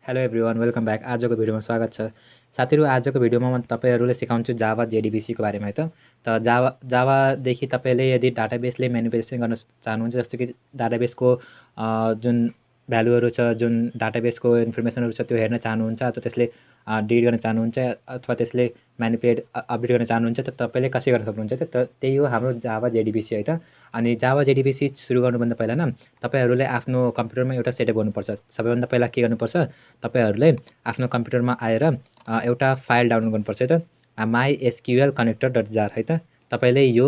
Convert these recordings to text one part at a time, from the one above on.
Hello everyone welcome back. आजको भिडियोमा स्वागत छ साथीहरू। आजको भिडियोमा म तपाईहरुले सिकाउँछु जावा जेडीबीसी को बारेमा है त जावादेखि तपाईले यदि डाटाबेसले म्यानिपुलेसन गर्न चाहनुहुन्छ, जस्तो कि डाटाबेसको जुन भ्यालुहरु छ, जुन डाटाबेसको इन्फर्मेसनहरु छ त्यो हेर्न चाहनुहुन्छ, अथवा त्यसले डिलिट गर्न चाहनुहुन्छ, अथवा त्यसले म्यानिपुलेट अपडेट गर्न चाहनुहुन्छ, त तपाईले कसरी गर्न सक्नुहुन्छ त त्यही हो हाम्रो जावा जेडीबीसी है त। अनि जावा जेडीबीसी सुरु गर्नुभन्दा पहिला न तपाईहरुले आफ्नो कम्प्युटरमा एउटा सेटअप गर्नुपर्छ। सबैभन्दा पहिला के गर्नुपर्छ, तपाईहरुले आफ्नो कम्प्युटरमा आएर एउटा फाइल डाउनलोड गर्नुपर्छ है त, mysql connector.jar है त। तपाईले यो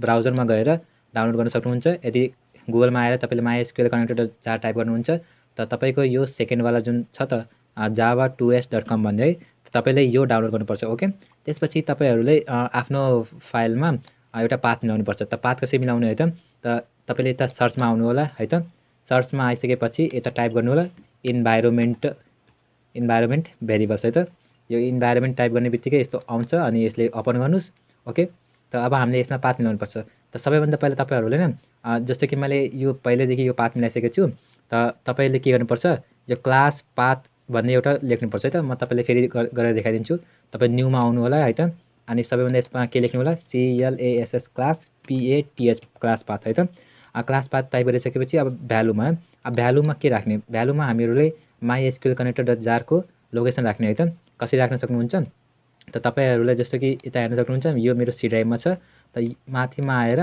ब्राउजरमा गएर डाउनलोड गर्न सक्नुहुन्छ। यदि गुगलमा आएर तपाईले mysql connector.jar टाइप गर्नुहुन्छ त तपाईको यो सेकेन्ड वाला जुन छ त java2s.com भन्ने है, तपाईले यो डाउनलोड गर्नुपर्छ। ओके, त्यसपछि तपाईहरुले आफ्नो फाइलमा एउटा पाथ मिलाउनु पर्छ। त पाथ कसरी मिलाउने है त तपाईले यता सर्चमा आउनु होला है त। सर्चमा आइसकेपछि यता टाइप गर्नु होला इन्भाइरोमेन्ट भेरिएबल्स है त। यो इन्भाइरोमेन्ट टाइप गर्ने बित्तिकै यस्तो आउँछ अनि यसले ओपन गर्नुस्। ओके, त अब हामीले यसमा पाथ मिलाउनु पर्छ। त सबैभन्दा पहिला तपाईहरुले न जस्तो कि मैले यो पहिलेदेखि यो पाथ मिलाइसकेको छु, त तपाईले के गर्नुपर्छ, यो क्लास पाथ भन्ने एउटा लेख्नुपर्छ है त। म तपाईलाई फेरि गरेर देखाइदिन्छु। तपाई न्यूमा आउनु होला है त, अनि सबैभन्दा यसमा के लेख्नु होला, CLASS class PATH class path है त। क्लास पाथ टाइप गरिसकेपछि अब भ्यालुमा के राख्ने, भ्यालुमा हामीहरूले mysql connector.jar को लोकेसन राख्ने है त। कसरी राख्न सक्नुहुन्छ त तपाईहरुले जस्तो कि यता हेर्न सक्नुहुन्छ, यो मेरो सी ड्राइभमा छ। त माथिमा आएर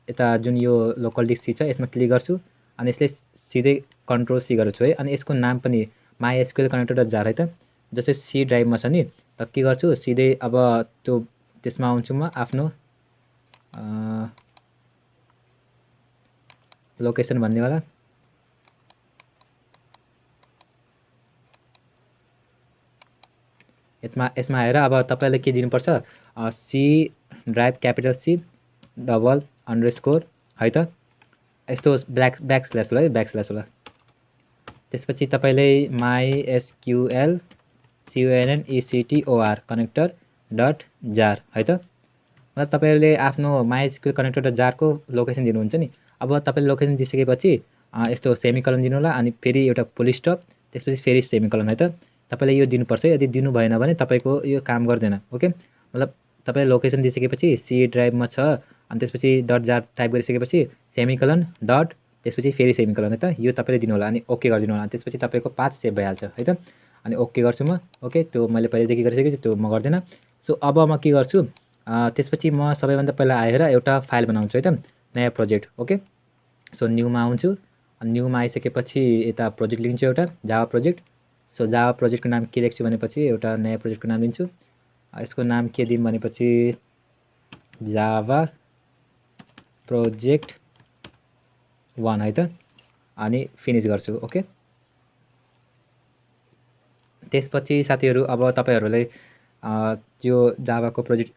यता जुन यो लोकल डिस्क सी छ यसमा क्लिक गर्छु अनि यसले सिधै कन्ट्रोल सी गर्छु है। अनि यसको नाम पनि mysql connector.jar है त। जस्तै सी ड्राइभमा छ नि, त के गर्छु सिधै अब त्यो त्यसमा आउँछु म आफ्नो लोकेसन भन्नेवाला। यसमा आएर अब तपाईले के दिनुपर्छ, C drive capital C double underscore है त, यस्तो ब्याकस्ल्यास होला है, ब्याकस्ल्यास होला। त्यसपछि तपाईले mysql connector.jar है त। मतलब तपाईले आफ्नो mysql connector.jar को लोकेसन दिनुहुन्छ नि। अब तपाईले लोकेसन दिइसकेपछि यस्तो सेमिकोलन दिनु होला, अनि फेरि एउटा फुल स्टप, त्यसपछि फेरि सेमिकोलन है त। तपाईले यो दिनुपर्छ। यदि दिनु भएन भने तपाईको यो काम गर्दैन। ओके, मतलब तपाईले लोकेसन दिइसकेपछि सी ड्राइभमा छ, अनि त्यसपछि .jar टाइप गरिसकेपछि सेमिकोलन डट, त्यसपछि फेरि सेमिकोलन है त। यो तपाईले दिनु होला अनि ओके गरिदिनु होला। त्यसपछि तपाईको पाथ सेभ भइहाल्छ है त। अनि ओके गर्छु म। ओके, त्यो मैले पहिलेदेखि गरिसकेको छु, त्यो म गर्दैन। सो अब म के गर्छु, त्यसपछि म सबैभन्दा पहिला आएर एउटा फाइल बनाउँछु है त, नयाँ प्रोजेक्ट। ओके, सो न्यूमा आउँछु। अनि न्यूमा आइसकेपछि यता प्रोजेक्ट लिन्छु एउटा जावा प्रोजेक्ट। सो जावा प्रोजेक्टको नाम के लेख्छु भनेपछि एउटा नयाँ प्रोजेक्टको नाम लिन्छु। यसको नाम के दिउँ भनेपछि जावा प्रोजेक्ट 1 है त, अनि फिनिश गर्छु। ओके, त्यसपछि साथीहरु अब तपाईहरुले त्यो जावाको प्रोजेक्ट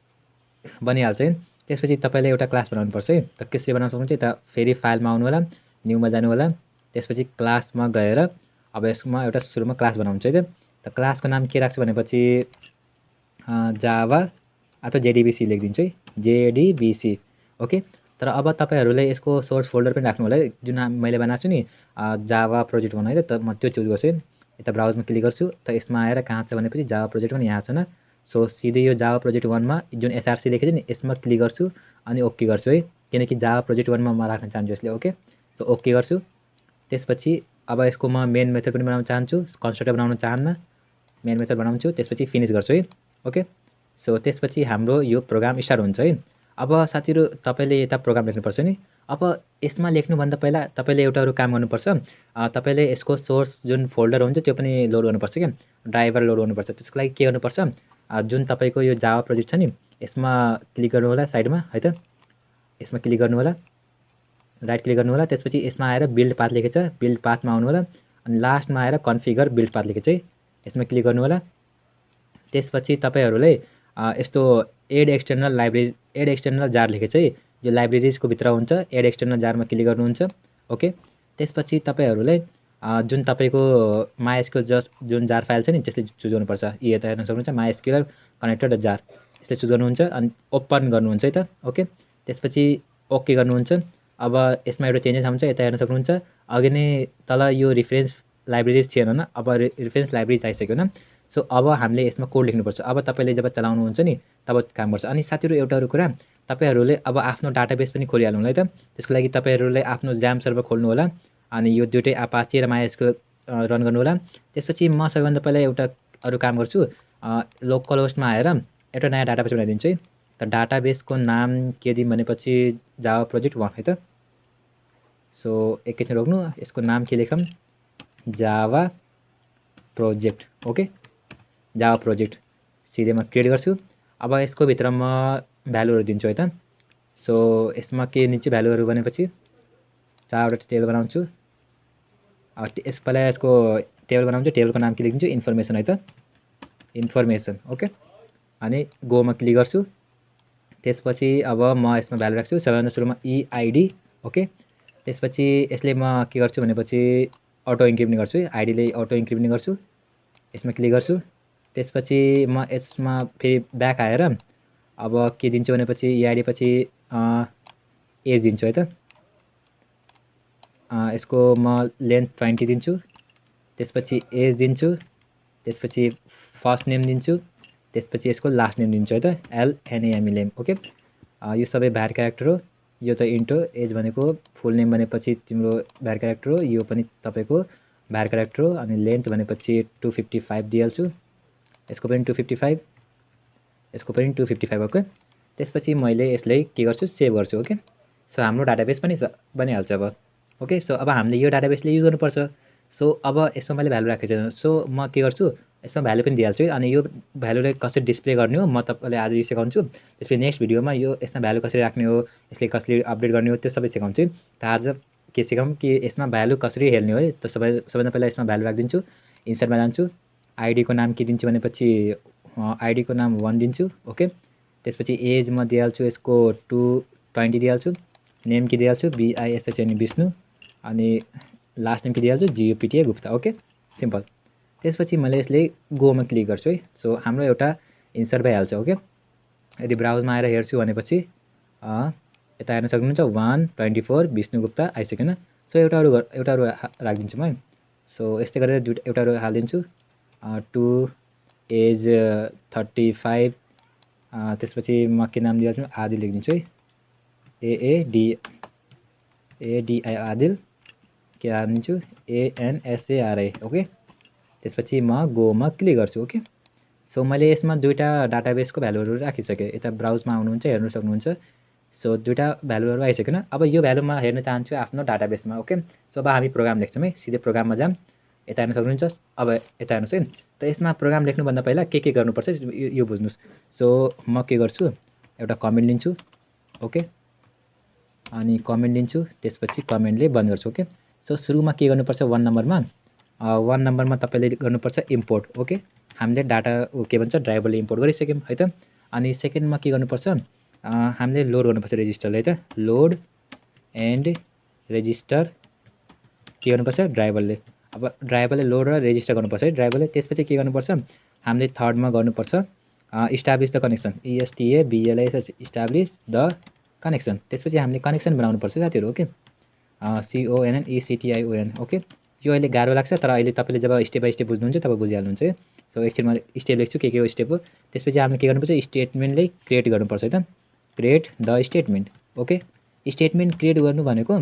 बनिहाल्छ है। त्यसपछि तपाईले एउटा क्लास बनाउनु पर्छ है। त कसरी बनाउन सक्नुहुन्छ, त फेरि फाइलमा आउनु होला, न्यूमा जानु होला, त्यसपछि क्लासमा गएर अब यसमा एउटा सुरुमा क्लास बनाउँछु है त। त क्लासको नाम के राख्छु भनेपछि जावा अथवा जेडीबीसी लेखिदिन्छु है, जेडीबीसी। ओके, तर अब तपाईहरुले यसको सोर्स फोल्डर पनि राख्नु होला है, जुन मैले बनाएको छु नि जावा प्रोजेक्ट 1 है त। म त्यो चुज गर्छु है। यता ब्राउजमा क्लिक गर्छु, त यसमा आएर कहाँ छ भनेपछि जावा प्रोजेक्ट 1 यहाँ छ न। सो सिधै यो जावा प्रोजेक्ट 1 मा जुन एसआरसी लेखेको छ नि यसमा क्लिक गर्छु अनि ओके गर्छु है, किनकि जावा प्रोजेक्ट 1 मा म राख्न चाहन्छु यसले। ओके, सो ओके गर्छु। त्यसपछि अब यसको म मेन मेथड पनि बनाउन चाहन्छु, कन्स्ट्रक्टर बनाउन चाहन्न, मेन मेथड बनाउँछु, त्यसपछि फिनिश गर्छु है। ओके, सो त्यसपछि हाम्रो यो प्रोग्राम स्टार्ट हुन्छ है। अब साथीहरु तपाईले यता प्रोग्राम लेख्नुपर्छ नि। अब यसमा लेख्नुभन्दा पहिला तपाईले एउटा काम गर्नुपर्छ, तपाईले यसको सोर्स जुन फोल्डर हुन्छ त्यो पनि लोड गर्नुपर्छ के, ड्राइभर लोड गर्नुपर्छ। त्यसको लागि के गर्नुपर्छ, जुन तपाईको यो जावा प्रोजेक्ट छ नि यसमा क्लिक गर्नु होला साइडमा है त, यसमा क्लिक गर्नु होला, राइट क्लिक गर्नु होला, त्यसपछि यसमा आएर बिल्ड पाथ लेखेको छ, बिल्ड पाथमा आउनु होला, अनि लास्टमा आएर कन्फिगर बिल्ड पाथ लेखेको छ है, यसमा क्लिक गर्नु होला। त्यसपछि तपाईहरुले यस्तो एड एक्सटर्नल जार लेखेको छ है, यो लाइब्रेरिजको भित्र हुन्छ, एड एक्सटर्नल जारमा क्लिक गर्नुहुन्छ। ओके, त्यसपछि तपाईहरुले जुन तपाईको mysql जुन जार फाइल छ नि त्यसले चुज गर्नुपर्छ। यता हेर्न सक्नुहुन्छ mysql connector.jar, यसले चुज गर्नुहुन्छ अनि ओपन गर्नुहुन्छ है त। ओके, त्यसपछि ओके गर्नुहुन्छ। अब यसमा एउटा चेन्जेस आउँछ, यता हेर्न सक्नुहुन्छ। अघि नै तल यो रेफरेन्स लाइब्रेरिज थिएन न, अब रेफरेन्स लाइब्रेरी आइसक्यो न। सो अब हामीले यसमा कोड लेख्नुपर्छ। अब तपाईँले जब चलाउनुहुन्छ नि तब काम गर्छ। अनि साथीहरू एउटा अरू कुरा, तपाईँहरूले अब आफ्नो डाटाबेस पनि खोलिहाल्नु होला है त। त्यसको लागि तपाईँहरूले आफ्नो जाम सर्भर खोल्नु होला, अनि यो दुइटै अपाचे र माइएसक्युएल रन गर्नु होला। त्यसपछि म सबैभन्दा पहिला एउटा अरू काम गर्छु, लोकल होस्टमा आएर एउटा नयाँ डाटाबेस बनाइदिन्छु है। त डाटाबेसको नाम के दिउँ भनेपछि जावा प्रोजेक्ट 1 है त। सो एकैछिन रोक्नु, यसको नाम के लेखौँ, Java project. Okay, Java project सिधै म क्रिएट गर्छु। अब यसको भित्र म भ्यालुहरू दिन्छु है त। सो यसमा के दिन्छु भ्यालुहरू भनेपछि 4वटा टेबल बनाउँछु। यस पहिला यसको टेबल बनाउँछु, टेबलको नाम के लेखिदिन्छु, इन्फर्मेसन है त, इन्फर्मेसन। ओके, अनि गोमा क्लिक गर्छु। त्यसपछि अब म यसमा भ्यालु राख्छु, सबैभन्दा सुरुमा EID। ओके, त्यसपछि यसले म के गर्छु भनेपछि अटो इन्क्रिप्ट गर्छु, आइडीले अटो इन्क्रिप्ट गर्छु, यसमा क्लिक गर्छु। त्यसपछि म यसमा फेरि ब्याक आएर अब के दिन्छु भनेपछि EID पछि एज दिन्छु है त। यसको म लेन्थ 20 दिन्छु, त्यसपछि एज दिन्छु, त्यसपछि फर्स्ट नेम दिन्छु, त्यसपछि यसको लास्ट नेम दिन्छु है त, LNAME नेम। ओके, यो सबै भ्यार क्यारेक्टर हो, यो त इन्ट हो। एज भनेको फुल नेम भनेपछि तिम्रो भ्यार क्यारेक्टर हो, यो पनि तपाईँको भ्यार क्यारेक्टर हो। अनि लेन्थ भनेपछि 255 दिइहाल्छु, यसको पनि 255, यसको पनि 255। ओके, त्यसपछि मैले यसलाई के गर्छु, सेभ गर्छु। ओके, सो हाम्रो डाटाबेस पनि बनिहाल्छ अब। ओके, सो अब हामीले यो डाटाबेसले युज गर्नुपर्छ। सो अब यसमा मैले भ्यालु राखेको छैन, सो म के गर्छु, यसमा भ्यालु पनि दिइहाल्छु है। अनि यो भ्यालुलाई कसरी डिस्प्ले गर्ने हो म तपाईँलाई आज सिकाउँछु। त्यसपछि नेक्स्ट भिडियोमा यो यसमा भ्यालु कसरी राख्ने हो, यसले कसरी अपडेट गर्ने हो, त्यो सबै सिकाउँछु। त आज के सिकाउँ कि यसमा भ्यालु कसरी हेर्ने हो है। त सबैभन्दा पहिला यसमा भ्यालु राखिदिन्छु, इन्सर्टमा जान्छु, आइडीको नाम के दिन्छु भनेपछि आइडीको नाम 1 दिन्छु। ओके, त्यसपछि एज म दिइहाल्छु, यसको 220 दिइहाल्छु, नेम के दिइहाल्छु, BISHN विष्णु, अनि लास्ट नेम के दिइहाल्छु, GUPTA गुप्ता। Okay, simple. त्यसपछि मैले यसले गोमा क्लिक गर्छु है। सो हाम्रो एउटा इन्सर्ट भइहाल्छ। ओके, यदि ब्राउजमा आएर हेर्छु भनेपछि यता हेर्न सक्नुहुन्छ 124 विष्णु गुप्ता आइसक्यो न। सो एउटा अरू राखिदिन्छु म है। सो यस्तै गरेर एउटा अरू हालिदिन्छु, 2 एज 35, त्यसपछि म के नाम दिइहाल्छु, आदिल लेखिदिन्छु है, AADI आदिल, के हालिदिन्छु, ANSARI। ओके, त्यसपछि म गोमा क्लिक गर्छु। ओके, सो मैले यसमा दुईवटा डाटाबेसको भ्यालुहरू राखिसकेँ। यता ब्राउजमा आउनुहुन्छ, हेर्न सक्नुहुन्छ। सो दुईवटा भ्यालुहरू आइसकेन। अब यो भ्यालु म हेर्न चाहन्छु आफ्नो डाटाबेसमा। ओके, सो अब हामी प्रोग्राम लेख्छौँ है, सिधै प्रोग्राममा जाऊँ। यता हेर्न सक्नुहुन्छ। अब यता हेर्नुहोस् है, त यसमा प्रोग्राम लेख्नुभन्दा पहिला के गर्नुपर्छ यो बुझ्नुहोस्। सो म के गर्छु, एउटा कमेन्ट लिन्छु। ओके, अनि कमेन्ट लिन्छु, त्यसपछि कमेन्टले बन्द गर्छु। ओके, सो सुरुमा के गर्नुपर्छ, 1 नम्बरमा तपाईँले गर्नुपर्छ इम्पोर्ट। ओके, हामीले डाटा के भन्छ ड्राइभरले इम्पोर्ट गरिसक्यौँ है त। अनि सेकेन्डमा के गर्नुपर्छ, हामीले लोड गर्नुपर्छ रेजिस्टरले है त, लोड एन्ड रेजिस्टर के गर्नुपर्छ ड्राइभरले। अब ड्राइभरले लोड र रेजिस्टर गर्नुपर्छ है ड्राइभरले। त्यसपछि के गर्नुपर्छ, हामीले थर्डमा गर्नुपर्छ establish the connection, ESTABLIS establish the connection. त्यसपछि हामीले कनेक्सन बनाउनुपर्छ साथीहरू। Okay, CONNECTION। ओके, यो अहिले गाह्रो लाग्छ, तर अहिले तपाईँले जब स्टेप बाई स्टेप बुझ्नुहुन्छ तब बुझिहाल्नुहुन्छ है। सो एकछिनमा स्टेप लेख्छु के हो स्टेप हो। त्यसपछि हामीले के गर्नुपर्छ, स्टेटमेन्टले क्रिएट गर्नुपर्छ है त, create the statement. Okay, statement create गर्नु भनेको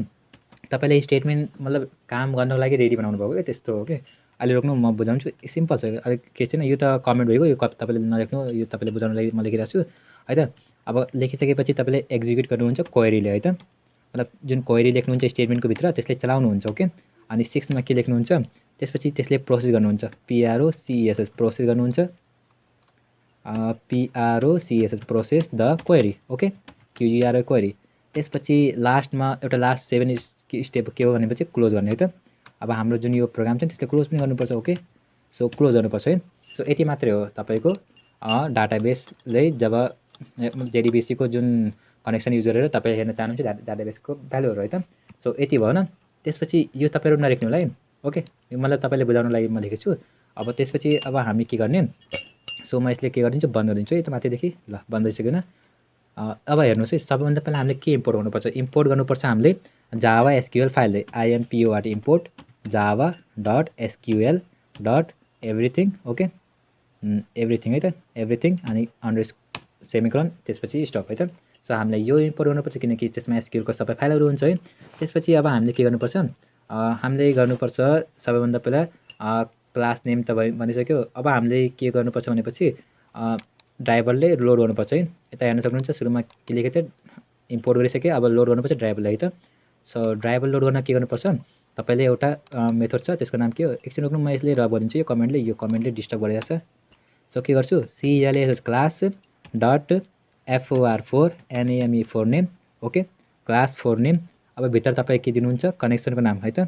तपाईँले स्टेटमेन्ट मतलब काम गर्नको लागि रेडी बनाउनु भएको क्या, त्यस्तो हो कि। अहिले रोक्नु, म बुझाउँछु, सिम्पल छ। अलिक के छैन, यो त कमेन्ट भएको, यो तपाईँले नलेख्नु, यो तपाईँले बुझाउनु लागि म लेखिरहेको छु है त। अब लेखिसकेपछि तपाईँले एक्जिक्युट गर्नुहुन्छ क्वेरीले है त, मतलब जुन क्वेरी लेख्नुहुन्छ स्टेटमेन्टको भित्र त्यसले चलाउनुहुन्छ। ओके, अनि 6मा के लेख्नुहुन्छ, त्यसपछि त्यसले प्रोसेस गर्नुहुन्छ, PROCESS प्रोसेस गर्नुहुन्छ, PROCESS process the query. Okay, QUERY query. त्यसपछि लास्टमा एउटा लास्ट 7 स्टेप के हो भनेपछि क्लोज गर्ने है त। अब हाम्रो जुन यो प्रोग्राम छ त्यसले क्लोज पनि गर्नुपर्छ। ओके, सो क्लोज गर्नुपर्छ है। सो यति मात्रै हो तपाईँको डाटाबेसले जब JDBCको जुन कनेक्सन युज गरेर तपाईँ हेर्न चाहनुहुन्छ डाटाबेसको भ्यालुहरू है त। सो यति भयो न। त्यसपछि यो तपाईँहरू नलेख्नु होला है। ओके, यो मतलब तपाईँले बुझाउनु लागि म लेखेको छु। अब त्यसपछि अब हामी के गर्ने, सो म यसले के गरिदिन्छु, बन्द गरिदिन्छु है त माथिदेखि। ल, बन्द भइसक्यो न। अब हेर्नुहोस् है, सबैभन्दा पहिला हामीले के इम्पोर्ट गर्नुपर्छ, इम्पोर्ट गर्नुपर्छ हामीले Java SQL फाइलले, IMPORT import Java dot SQL dot everything okay everything है त एभ्रिथिङ अनि अन्डर सेमिकोलन त्यसपछि स्टप है त। सो हामीलाई यो इम्पोर्ट गर्नुपर्छ किनकि त्यसमा एसक्युएलको सबै फाइलहरू हुन्छ है। त्यसपछि अब हामीले के गर्नुपर्छ हामीले गर्नुपर्छ सबैभन्दा पहिला क्लास नेम त भनिसक्यो। अब हामीले के गर्नुपर्छ भनेपछि ड्राइभरले लोड गर्नुपर्छ है। यता हेर्न सक्नुहुन्छ सुरुमा के लेखेको थियो इम्पोर्ट गरिसक्यो, अब लोड गर्नुपर्छ ड्राइभरलाई है त। सो ड्राइभर लोड गर्न के गर्नुपर्छ तपाईँले एउटा मेथड छ त्यसको नाम के हो एकछिन रोक्नु म यसले रब गरिदिन्छु। यो कमेन्टले डिस्टर्ब गरिरहेको छ। सो के गर्छु CLAS class dot FOR4 NAME4 name okay class 4 name. अब भित्र तपाईँ के दिनुहुन्छ कनेक्सनको नाम है त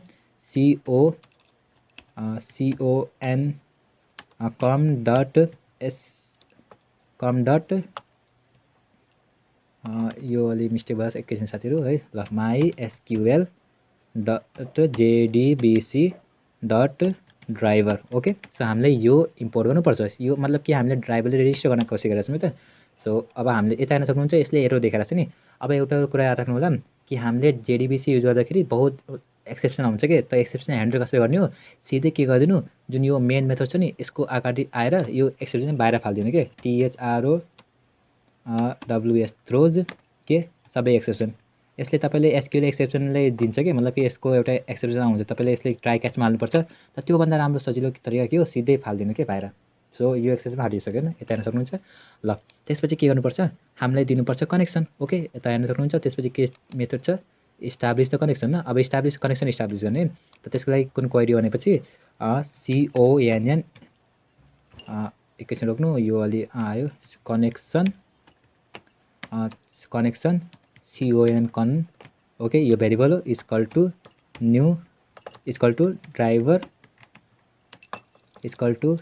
CON com डट यो अलि मिस्टेक भएछ एकैछिन साथीहरू है ल MySQL dot JDBC dot driver okay. So हामीले यो इम्पोर्ट गर्नुपर्छ। यो मतलब कि हामीले ड्राइभरले रेजिस्टर गर्न कोसिस गरेको छौँ त। सो अब हामीले यता हेर्न सक्नुहुन्छ यसले एरो देखाएको छ नि। अब एउटा कुरा याद राख्नु होला कि हामीले JDBC युज गर्दाखेरि बहुत एक्सेप्सन आउँछ कि त एक्सेप्सन ह्यान्डल कसरी गर्ने हो सिधै के गरिदिनु जुन यो मेन मेथड छ नि यसको अगाडि आएर यो एक्सेप्सन बाहिर फालिदिनु के THROWS थ्रोज के सबै एक्सेप्सन यसले तपाईँले एसक्युएल एक्सेप्सनले दिन्छ कि मतलब कि यसको एउटा एक्सेप्सन आउँछ तपाईँले यसले ट्राई क्याचमा हाल्नुपर्छ। त त्योभन्दा राम्रो सजिलो तरिका के हो सिधै फालिदिनु के बाहिर। सो यो एक्सेप्सन हटिसक्यो यता हेर्न सक्नुहुन्छ ल। त्यसपछि के गर्नुपर्छ हामीलाई दिनुपर्छ कनेक्सन ओके यता हेर्न सक्नुहुन्छ। त्यसपछि के मेथड छ इस्टाब्लिस द कनेक्सन न। अब कनेक्सन इस्टाब्लिस गर्ने त त्यसको लागि कुन क्वेरी भनेपछि CONN एकैछिन रोक्नु यो अलि आयो कनेक्सन CON ओके यो भेरिएबल हो equal to new equal to driver equal to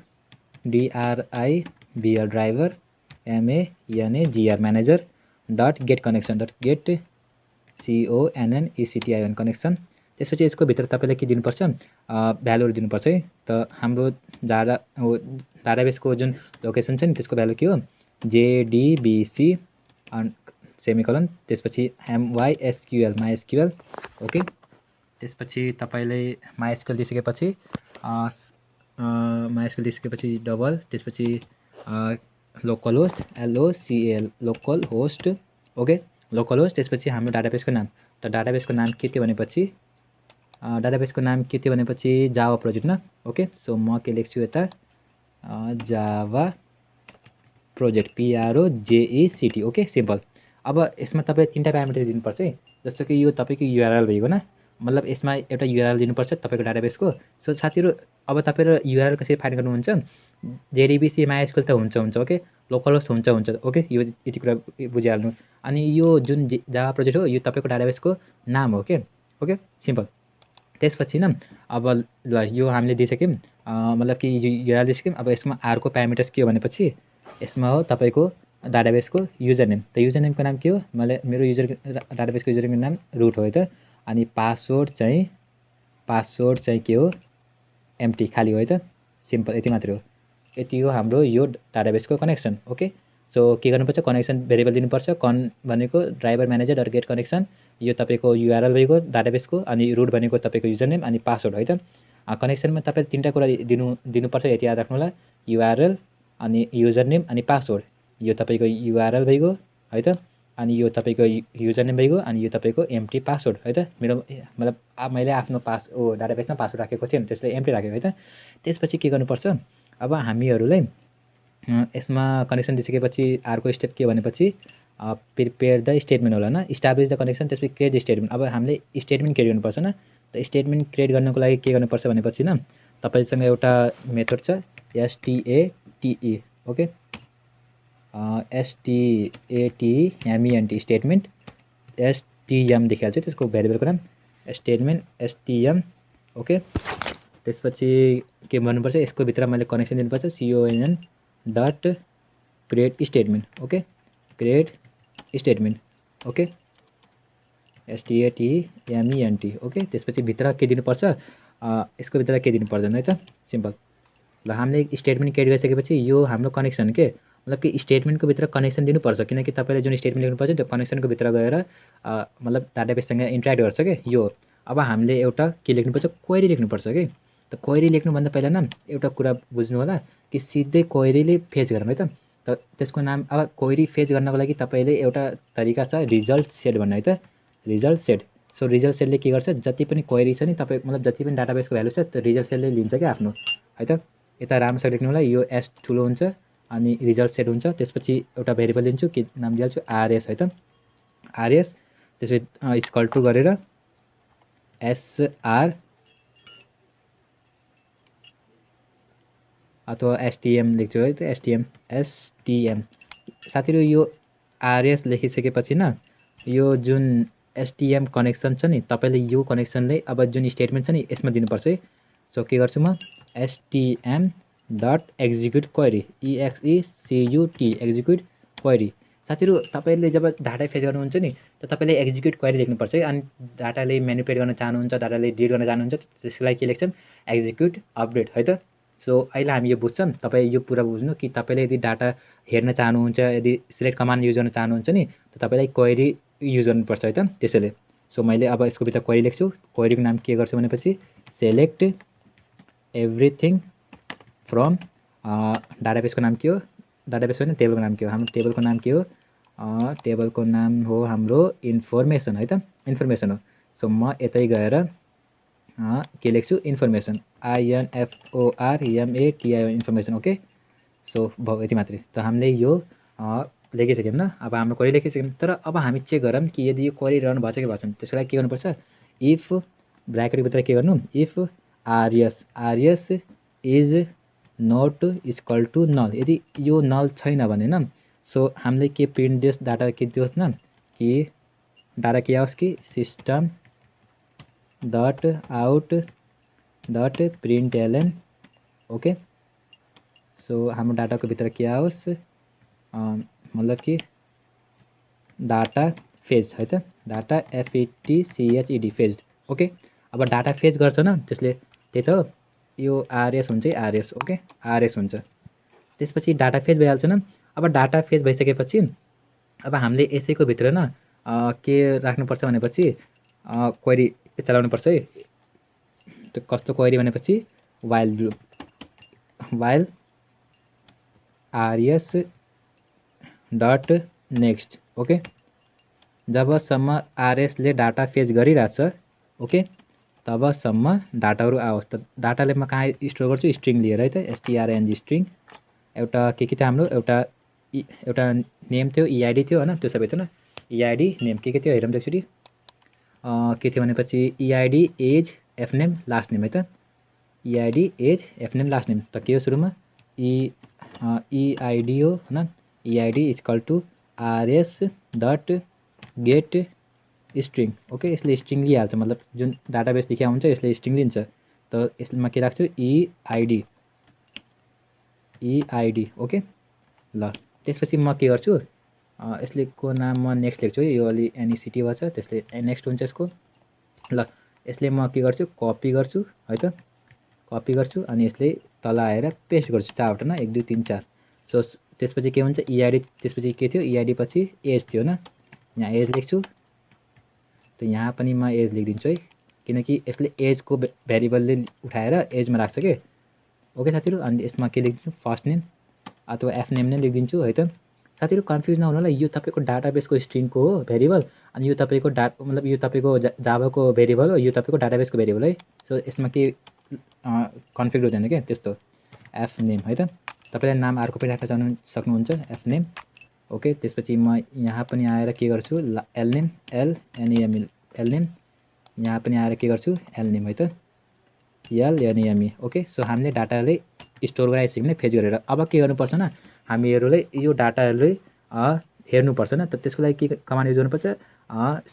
DRIVR driver MANAGR manager dot get connection dot get CONNECTION connection. त्यसपछि यसको भित्र तपाईँले के दिनुपर्छ भ्यालुहरू दिनुपर्छ है। त हाम्रो डाटाबेसको जुन लोकेसन छ नि त्यसको भ्यालु के हो JDBC सेमिकोलन त्यसपछि MySQL ओके। त्यसपछि तपाईँले MySQL दिइसकेपछि डबल त्यसपछि local host LOCAL local host okay local host. त्यसपछि हाम्रो डाटाबेसको नाम त डाटाबेसको नाम के थियो भनेपछि जावा प्रोजेक्ट न ओके। सो म के लेख्छु यता Java project PROJECT okay simple. अब यसमा तपाईँ तीनटा प्यारामिटर दिनुपर्छ है जस्तो कि यो तपाईँको URL भइगयो न मतलब यसमा एउटा URL दिनुपर्छ तपाईँको डाटाबेसको। सो साथीहरू अब तपाईँले URL कसरी फाइन्ड गर्नुहुन्छ JDBC MySQL त हुन्छ ओके लोकल होस्ट हुन्छ ओके यो यति कुरा बुझिहाल्नु। अनि यो जुन जावा प्रोजेक्ट हो यो तपाईँको डाटाबेसको नाम हो ओके सिम्पल। त्यसपछि न अब ल यो हामीले दिइसक्यौँ मतलब कि URL दिइसक्यौँ। अब यसमा आरको प्यारामिटर्स के हो भनेपछि यसमा हो तपाईँको डाटाबेसको युजर नेम त युजर नेमको नाम के हो मलाई मेरो डाटाबेसको युजर नेमको नाम रुट हो है त। अनि पासवर्ड चाहिँ के हो एम्प्टी खाली हो है त सिम्पल यति मात्रै हो। यति हो हाम्रो यो डाटाबेसको कनेक्सन ओके। सो के गर्नुपर्छ कनेक्सन भेरिएबल दिनुपर्छ भनेको driver manager dot get connection यो तपाईँको URL भएको डाटाबेसको अनि रुट भनेको तपाईँको युजर नेम अनि पासवर्ड है त। कनेक्सनमा तपाईँले तीनटा कुरा दिनुपर्छ यति याद राख्नु होला URL अनि युजर नेम अनि पासवर्ड। यो तपाईँको URL भइगयो है त अनि यो तपाईँको युजर नेम भइगयो अनि यो तपाईँको एम्प्टी पासवर्ड है त। मेरो मतलब मैले आफ्नो डाटाबेसमा पासवर्ड राखेको थिएँ त्यसले एम्प्टी राखेको है त। त्यसपछि के गर्नुपर्छ अब हामीहरूलाई यसमा कनेक्सन दिइसकेपछि अर्को स्टेप के भनेपछि प्रिपेयर द स्टेटमेन्ट होला न इस्टाब्लिस द कनेक्सन त्यसपछि क्रिएट द स्टेटमेन्ट। अब हामीले स्टेटमेन्ट क्रिएट गर्नुपर्छ न त स्टेटमेन्ट क्रिएट गर्नको लागि के गर्नुपर्छ भनेपछि न तपाईँसँग एउटा मेथड छ STATE okay STATMENT statement STM देखिहाल्छ त्यसको भेरिएबलको नाम स्टेटमेन्ट STM ओके। त्यसपछि के भन्नुपर्छ यसको भित्र मैले कनेक्सन दिनुपर्छ CONN dot create statement okay create statement okay STATMENT okay. त्यसपछि भित्र के दिनुपर्छ यसको भित्र के दिनु पर्दैन है त सिम्पल। ल हामीले स्टेटमेन्ट क्रिएट गरिसकेपछि यो हाम्रो कनेक्सन के मतलब कि स्टेटमेन्टको भित्र कनेक्सन दिनुपर्छ किनकि तपाईँले जुन स्टेटमेन्ट लेख्नुपर्छ त्यो कनेक्सनको भित्र गएर मतलब डाटाबेससँग इन्टरेक्ट गर्छ कि यो। अब हामीले एउटा के लेख्नुपर्छ, क्वेरी लेख्नुपर्छ कि। त क्वेरी लेख्नुभन्दा पहिला न एउटा कुरा बुझ्नु होला कि सिधै क्वेरीले फेच गरौँ है त। त्यसको नाम अब क्वेरी फेच गर्नको लागि तपाईँले एउटा तरिका छ रिजल्ट सेट भन्ने है त, रिजल्ट सेट। सो रिजल्ट सेटले के गर्छ, जति पनि क्वेरी छ नि तपाईँ मतलब जति पनि डाटाबेसको भ्यालु छ त्यो रिजल्ट सेटले लिन्छ क्या आफ्नो है त। यता राम्रोसँग लेख्नु होला, यो एस ठुलो हुन्छ अनि रिजल्ट सेट हुन्छ। त्यसपछि एउटा भेरिएबल लिन्छु के नाम दिइहाल्छु, आरएस है त, आरएस। त्यसपछि इक्वल टु गरेर एसआर अथवा एसटिएम लेख्छु है त, एसटिएम। साथीहरू यो आरएस लेखिसकेपछि न यो जुन एसटिएम कनेक्सन छ नि तपाईँले यो कनेक्सनले अब जुन स्टेटमेन्ट छ नि यसमा दिनुपर्छ है। सो के गर्छु म, STM dot execute query, EXECUT execute query. साथीहरू तपाईँले जब डाटा फेच गर्नुहुन्छ नि त तपाईँले एक्जिक्युट क्वेरी लेख्नुपर्छ है। अनि डाटाले म्यानिपुलेट गर्न चाहनुहुन्छ, डाटाले डिलिट गर्न चाहनुहुन्छ त्यसको लागि के लेख्छौँ, एक्जिक्युट अपडेट है त। सो अहिले हामी यो बुझ्छौँ, तपाईँ यो पुरा बुझ्नु कि तपाईँले यदि डाटा हेर्न चाहनुहुन्छ, यदि सिलेक्ट कमान्ड युज गर्न चाहनुहुन्छ नि त तपाईँलाई क्वेरी युज गर्नुपर्छ है त त्यसैले। सो मैले अब यसको भित्र क्वेरी लेख्छु। क्वेरीको नाम के गर्छु भनेपछि सेलेक्ट एभ्रिथिङ फ्रम, डाटाबेसको नाम के हो, डाटाबेस होइन टेबलको नाम के हो, हाम्रो टेबलको नाम के हो, टेबलको नाम हो हाम्रो इन्फर्मेसन है त, इन्फर्मेसन हो। सो म यतै गएर के लेख्छु, information, INFORMATI information. Okay so भयो यति मात्रै। त हामीले यो लेखिसक्यौँ न, अब हाम्रो क्वेरी लेखिसक्यौँ। तर अब हामी चेक गरौँ कि यदि यो क्वेरी रन भएको छ कि भएको छैन। त्यसको लागि के गर्नुपर्छ, इफ ब्राकेटभित्र के गर्नु, if RS is not equal to null. यदि यो नल छैन भने न सो हामीले के प्रिन्ट दियोस्, डाटा के दियोस् न कि डाटा के आओस् कि system dot out dot println. Okay so हाम्रो डाटाको भित्र के आओस्, मतलब कि डाटा फेज है त, डाटा FETCHED फेज्ड। ओके अब डाटा फेज गर्छ न त्यसले, त्यही त हो यो आरएस हुन्छ, आरएस। ओके आरएस हुन्छ। त्यसपछि डाटा फेज भइहाल्छ न। अब डाटा फेज भइसकेपछि अब हामीले यसैको भित्र न के राख्नुपर्छ भनेपछि क्वेरी चलाउनुपर्छ है। त्यो कस्तो क्वेरी भनेपछि while loop, while RS dot next. Okay जबसम्म आरएसले डाटा फेच गरिरहेछ ओके तबसम्म डाटाहरू आओस्। त डाटाले म कहाँ स्टोर गर्छु, स्ट्रिङ लिएर है त, STRNG स्ट्रिङ। एउटा के थियो हाम्रो, एउटा नेम थियो, EID थियो होइन, त्यो सबै थियो न, EID नेम के थियो हेरौँ त एकचोटि। के थियो भनेपछि EID as fname last name है त, EID as fname last name. त के हो सुरुमा EID हो होइन, EID equal to RS dot get string. Okay यसले स्ट्रिङ लिइहाल्छ, मतलब जुन डाटाबेस लेखिया हुन्छ यसले स्ट्रिङ लिन्छ। त यसमा के राख्छु, EID। ओके ल त्यसपछि म के गर्छु, यसले को नाम म नेक्स्ट लेख्छु है, यो अलि NECT भएको छ त्यसले नेक्स्ट हुन्छ यसको। ल यसले म के गर्छु, कपी गर्छु है त, कपी गर्छु अनि यसले तल आएर पेस्ट गर्छु, चारवटा न 1 2 3 4। सो त्यसपछि के हुन्छ EID, त्यसपछि के थियो EID पछि एज थियो न, यहाँ एज लेख्छु। त यहाँ पनि म एज लेखिदिन्छु है, किनकि यसले एजको भेरिएबलले उठाएर एजमा राख्छ के। ओके साथीहरू, अनि यसमा के लेखिदिन्छु, फर्स्ट नेम अथवा एफ नेम नै लेखिदिन्छु है त। साथीहरू कन्फ्युज नहुनु होला, यो तपाईँको डाटाबेसको स्ट्रिङको हो भेरिएबल, अनि यो तपाईँको मतलब यो तपाईँको जाभाको भेरिएबल हो, यो तपाईँको डाटाबेसको भेरिएबल है। सो यसमा के कन्फ्लिक्ट हुँदैन क्या त्यस्तो। एफ नेम है त, तपाईँले नाम अर्को पनि राख्न सक्नुहुन्छ, एफ नेम। ओके त्यसपछि म यहाँ पनि आएर के गर्छु, L name, LNAME L name. यहाँ पनि आएर के गर्छु, एल नेम है त, LNAME। ओके सो हामीले डाटाले स्टोर गराइसक्यौँ भने फेच गरेर अब के गर्नुपर्छ न, हामीहरूले यो डाटाले हेर्नुपर्छ न। त त्यसको लागि के कमान्ड युज गर्नुपर्छ,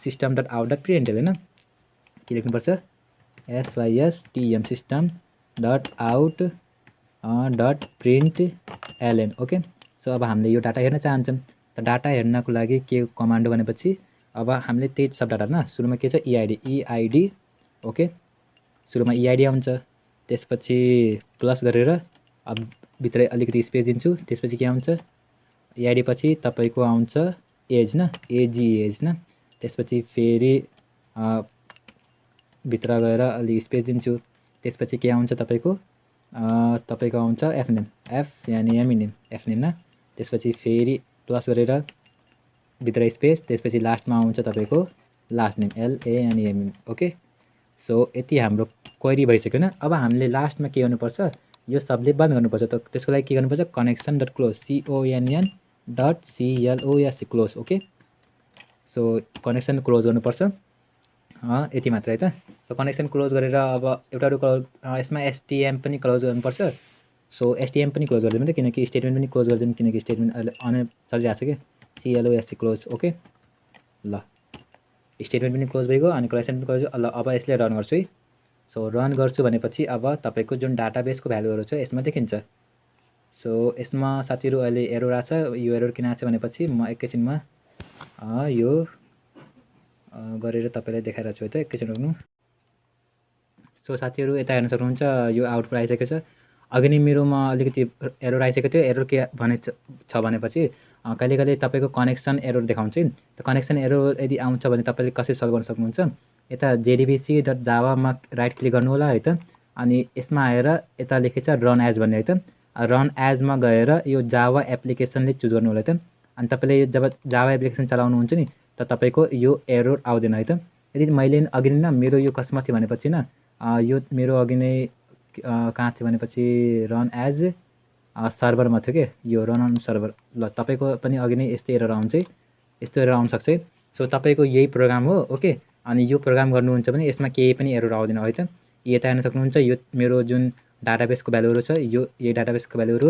system dot out dot printl होइन, के लेख्नुपर्छ, SYSTM system dot out dot println. Okay so अब हामीले यो डाटा हेर्न चाहन्छौँ। त डाटा हेर्नको लागि के कमान्ड हो भनेपछि अब हामीले त्यही सब डाटा न, सुरुमा के छ EID। ओके सुरुमा EID आउँछ, त्यसपछि प्लस गरेर अब भित्र अलिकति स्पेस दिन्छु, त्यसपछि के आउँछ EID पछि तपाईँको आउँछ एज न, एज न, त्यसपछि फेरि भित्र गएर अलि स्पेस दिन्छु। त्यसपछि के आउँछ तपाईँको आउँछ एफनेम, एफ यानि एमिनेम, एफनेम न। त्यसपछि फेरि प्लस गरेर भित्र स्पेस, त्यसपछि लास्टमा आउँछ तपाईँको last name, LANEM। Okay, so यति हाम्रो क्वेरी भइसक्यो न। अब हामीले लास्टमा के गर्नुपर्छ, यो सबले बन्द गर्नुपर्छ। त त्यसको लागि के गर्नुपर्छ, connection dot close, CONN.CLOS close. Okay, so connection close गर्नुपर्छ, यति मात्र है त। सो कनेक्सन क्लोज गरेर अब एउटा यसमा STM पनि क्लोज गर्नुपर्छ। सो STM पनि क्लोज गरिदिनु, किनकि स्टेटमेन्ट पनि क्लोज गरिदिनु, किनकि स्टेटमेन्ट अहिले अन चलिरहेको छ कि CLOS क्लोज। ओके, ल स्टेटमेन्ट पनि क्लोज भइगयो अनि कनेक्सन पनि क्लोज भयो। ल अब यसले रन गर्छु है। सो रन गर्छु भनेपछि अब तपाईँको जुन डाटाबेसको भ्यालुहरू छ यसमा देखिन्छ। सो यसमा साथीहरू अहिले एरर आएको छ। यो एरर किन आएको छ भनेपछि म एकैछिनमा यो गरेर तपाईँलाई देखाइरहेको छु है त, एकैछिन रोक्नु। सो साथीहरू यता हेर्न सक्नुहुन्छ, यो आउटपुट आइसकेको छ। अघि नै मेरोमा अलिकति एरर आइसकेको थियो। एरर के छ भनेपछि कहिले कहिले तपाईँको कनेक्सन एरर देखाउँछ। त कनेक्सन एरर यदि आउँछ भने तपाईँले कसरी सल्भ गर्न सक्नुहुन्छ, यता JDBC.java राइट क्लिक गर्नु होला है त। अनि यसमा आएर यता लेखेको छ रन एज भन्ने है त। रन एजमा गएर यो जावा एप्लिकेसनले चुज गर्नु होला है त। अनि तपाईँले जब जावा एप्लिकेसन चलाउनुहुन्छ नि त तपाईँको यो एरर आउँदैन है त। यदि मैले अघि नै मेरो यो कसमा थियो भनेपछि न, यो मेरो अघि नै कहाँ थियो भनेपछि रन एज सर्भरमा थियो कि, यो रन अन सर्भर। ल तपाईँको पनि अघि नै यस्तै एरर आउँछ, यस्तो एरर आउन सक्छ। सो तपाईँको यही प्रोग्राम हो। ओके, अनि यो प्रोग्राम गर्नुहुन्छ भने यसमा केही पनि एरर आउँदैन है त। यता हेर्न सक्नुहुन्छ, यो मेरो जुन डाटाबेसको भ्यालुहरू छ यही डाटाबेसको भ्यालुहरू।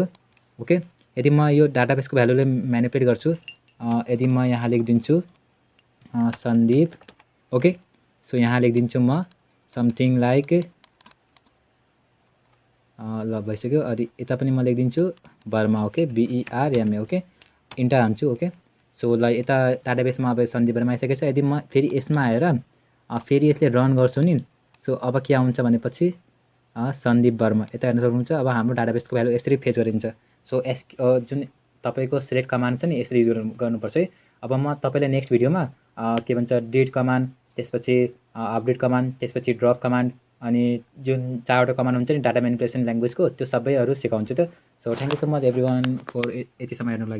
ओके, यदि म यो डाटाबेसको भ्यालुले म्यानिपुलेट गर्छु, यदि म यहाँ लेखिदिन्छु सन्दीप। ओके, सो यहाँ लेखिदिन्छु म समथिङ लाइक, ल भइसक्यो। अनि यता पनि म लेखिदिन्छु Verma. Okay, BERMA। Okay, enter हान्छु। ओके, सो ल यता डाटाबेसमा अब सन्दीप वर्मा आइसकेको छ। यदि म फेरि यसमा आएर फेरि यसले रन गर्छु नि, सो अब के आउँछ भनेपछि सन्दीप वर्मा। यता हेर्न सक्नुहुन्छ, अब हाम्रो डाटाबेसको भ्यालु यसरी फेच गरिन्छ। सो जुन तपाईँको सिलेक्ट कमान्ड छ नि यसरी युज गर्नुपर्छ है। अब म तपाईँलाई नेक्स्ट भिडियोमा के भन्छ डिलिट कमान्ड, त्यसपछि अपडेट कमान्ड, त्यसपछि ड्रप कमान्ड, अनि जुन 4वटा कमान्ड हुन्छ नि डाटा म्यानिपुलेसन ल्याङ्ग्वेजको, त्यो सबैहरू सिकाउँछु त। So thank you so much everyone for यतिसम्म हेर्नुको लागि।